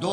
2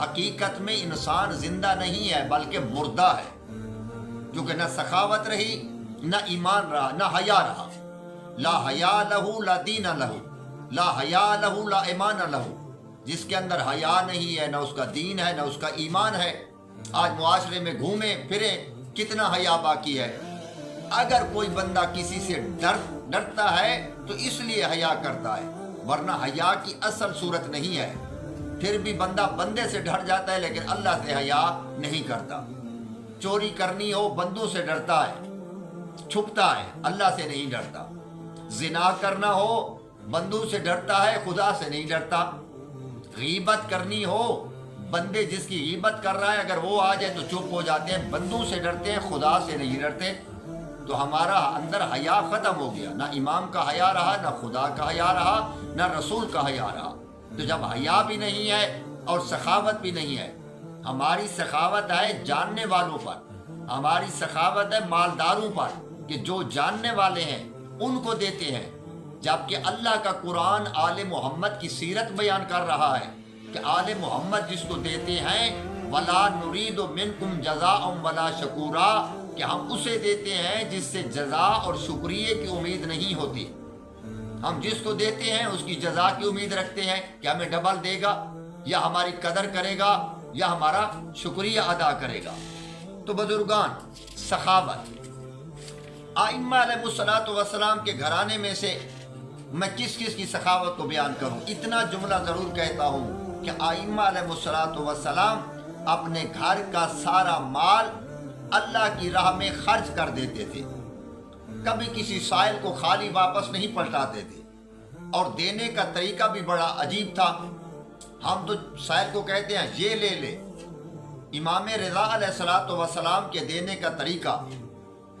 حقیقت میں انسان زندہ نہیں ہے بلکہ مردہ ہے، کیونکہ نہ سخاوت رہی، نہ ایمان رہا، نہ حیا رہا۔ لا حیا لہو لا دین لہو، لا حیا لہو لا ایمان لہو۔ جس کے اندر حیا نہیں ہے، نہ اس کا دین ہے، نہ اس کا ایمان ہے۔ آج معاشرے میں گھومیں پھریں، کتنا حیا باقی ہے۔ اگر کوئی بندہ کسی سے ڈرتا ہے تو اس لیے حیا کرتا ہے، ورنہ حیا کی اصل صورت نہیں ہے۔ پھر بھی بندہ بندے سے ڈر جاتا ہے لیکن اللہ سے حیا نہیں کرتا۔ چوری کرنی ہو بندوں سے ڈرتا ہے، چھپتا ہے، اللہ سے نہیں ڈرتا۔ زنا کرنا ہو بندوں سے ڈرتا ہے، خدا سے نہیں ڈرتا۔ غیبت کرنی ہو، بندے جس کی غیبت کر رہا ہے اگر وہ آ جائے تو چپ ہو جاتے ہیں، بندوں سے ڈرتے ہیں، خدا سے نہیں ڈرتے۔ تو ہمارا اندر حیا ختم ہو گیا، نہ امام کا حیا رہا، نہ خدا کا حیا رہا، نہ رسول کا حیا رہا۔ تو جب حیا بھی نہیں ہے اور سخاوت بھی نہیں ہے، ہماری سخاوت ہے جاننے والوں پر، ہماری سخاوت ہے مالداروں پر کہ جو جاننے والے ہیں ان کو دیتے ہیں، جبکہ اللہ کا قرآن آل محمد کی سیرت بیان کر رہا ہے کہ آل محمد جس کو دیتے ہیں وَلَا نُرِيدُ مِنْكُمْ جَزَاءً وَلَا شَكُورًا، کہ ہم اسے دیتے ہیں جس سے جزا اور شکریہ کی امید نہیں ہوتی۔ ہم جس کو دیتے ہیں اس کی جزا کی امید رکھتے ہیں کہ ہمیں ڈبل دے گا، یا ہماری قدر کرے گا، یا ہمارا شکریہ ادا کرے گا۔ تو بزرگان، سخاوت، ائمہ علیہ الصلوۃ والسلام کے گھرانے میں سے میں کس کس کی سخاوت کو بیان کروں؟ اتنا جملہ ضرور کہتا ہوں کہ ائمہ علیہ الصلوۃ والسلام اپنے گھر کا سارا مال اللہ کی راہ میں خرچ کر دیتے تھے، کبھی کسی سائل کو خالی واپس نہیں پلٹاتے تھے، اور دینے کا طریقہ بھی بڑا عجیب تھا۔ ہم تو سائل کو کہتے ہیں یہ لے لے، امام رضا علیہ الصلوۃ والسلام کے دینے کا طریقہ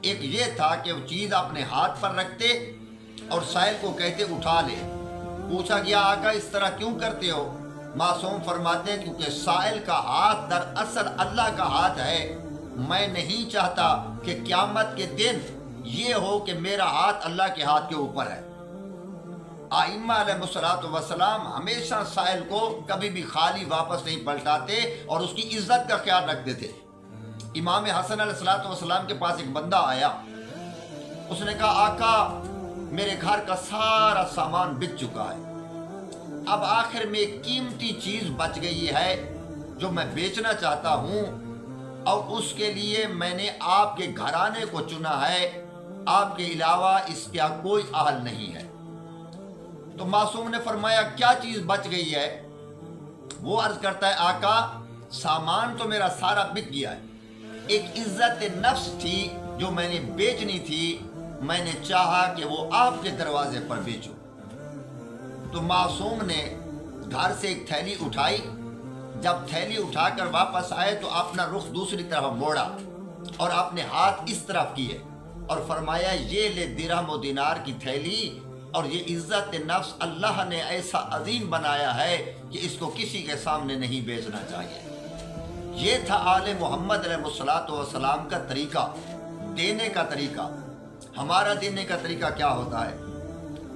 ایک یہ تھا کہ وہ چیز اپنے ہاتھ پر رکھتے اور سائل کو کہتے اٹھا لے۔ پوچھا گیا آقا اس طرح کیوں کرتے ہو؟ معصوم فرماتے ہیں کیونکہ سائل کا ہاتھ دراصل اللہ کا ہاتھ ہے، میں نہیں چاہتا کہ قیامت کے دن یہ ہو کہ میرا ہاتھ اللہ کے ہاتھ کے اوپر ہے۔ ائمہ علیہ الصلوۃ والسلام ہمیشہ سائل کو کبھی بھی خالی واپس نہیں پلٹاتے اور اس کی عزت کا خیال رکھتے تھے۔ امام حسن علیہ الصلوۃ والسلام کے پاس ایک بندہ آیا، اس نے کہا آقا میرے گھر کا سارا سامان بک چکا ہے، اب آخر میں ایک قیمتی چیز بچ گئی ہے جو میں بیچنا چاہتا ہوں، اور اس کے لیے میں نے آپ کے گھرانے کو چنا ہے، آپ کے علاوہ اس کا کوئی اہل نہیں ہے۔ تو معصوم نے فرمایا کیا چیز بچ گئی ہے؟ وہ عرض کرتا ہے آقا سامان تو میرا سارا بک گیا ہے، ایک عزت نفس تھی جو میں نے بیچنی تھی، میں نے چاہا کہ وہ آپ کے دروازے پر بیچوں۔ تو معصوم نے گھر سے ایک تھیلی اٹھائی، جب تھیلی اٹھا کر واپس آئے تو اپنا رخ دوسری طرف موڑا اور اپنے ہاتھ اس طرف کیے اور فرمایا یہ لے درہم و دینار کی تھیلی، اور یہ عزت نفس اللہ نے ایسا عظیم بنایا ہے کہ اس کو کسی کے سامنے نہیں بیچنا چاہیے۔ یہ تھا آل محمد علیہ الصلوۃ والسلام کا طریقہ، دینے کا طریقہ۔ ہمارا دینے کا طریقہ کیا ہوتا ہے؟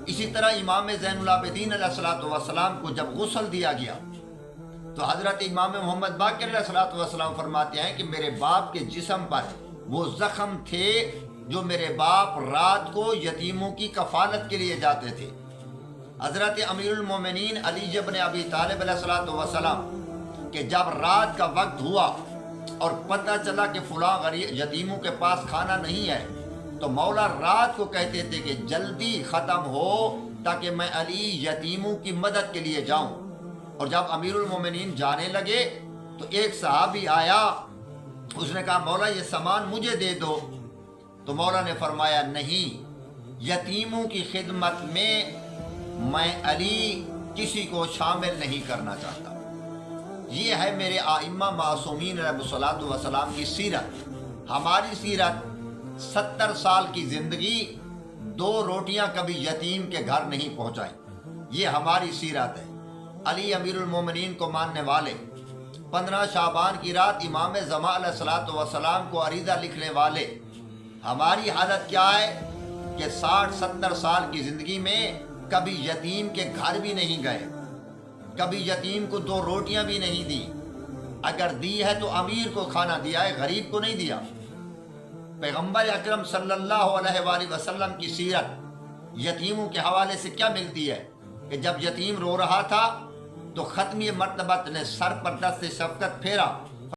اسی طرح امام زین العابدین علیہ الصلوۃ والسلام کو جب غسل دیا گیا تو حضرت امام محمد باقر علیہ الصلوۃ والسلام فرماتے ہیں کہ میرے باپ کے جسم پر وہ زخم تھے جو میرے باپ رات کو یتیموں کی کفالت کے لیے جاتے تھے۔ حضرت امیر المومنین علی بن ابی طالب علیہ الصلوۃ والسلام کہ جب رات کا وقت ہوا اور پتہ چلا کہ فلاں غریب یتیموں کے پاس کھانا نہیں ہے تو مولا رات کو کہتے تھے کہ جلدی ختم ہو تاکہ میں علی یتیموں کی مدد کے لیے جاؤں۔ اور جب امیر المومنین جانے لگے تو ایک صحابی آیا، اس نے کہا مولا یہ سامان مجھے دے دو، تو مولا نے فرمایا نہیں، یتیموں کی خدمت میں علی کسی کو شامل نہیں کرنا چاہتا۔ یہ ہے میرے ائمہ معصومین علیہ الصلوۃ والسلام کی سیرت۔ ہماری سیرت 70 سال کی زندگی 2 روٹیاں کبھی یتیم کے گھر نہیں پہنچائیں، یہ ہماری سیرت ہے۔ علی امیر المومنین کو ماننے والے، 15 شعبان کی رات امام زمان علیہ الصلوۃ والسلام کو عریضہ لکھنے والے، ہماری حالت کیا ہے کہ 60-70 سال کی زندگی میں کبھی یتیم کے گھر بھی نہیں گئے، کبھی یتیم کو 2 روٹیاں بھی نہیں دی، اگر دی ہے تو امیر کو کھانا دیا ہے، غریب کو نہیں دیا۔ پیغمبر اکرم صلی اللہ علیہ وآلہ وسلم کی سیرت یتیموں کے حوالے سے کیا ملتی ہے کہ جب یتیم رو رہا تھا تو ختمی مرتبہ نے سر پر دست شفقت پھیرا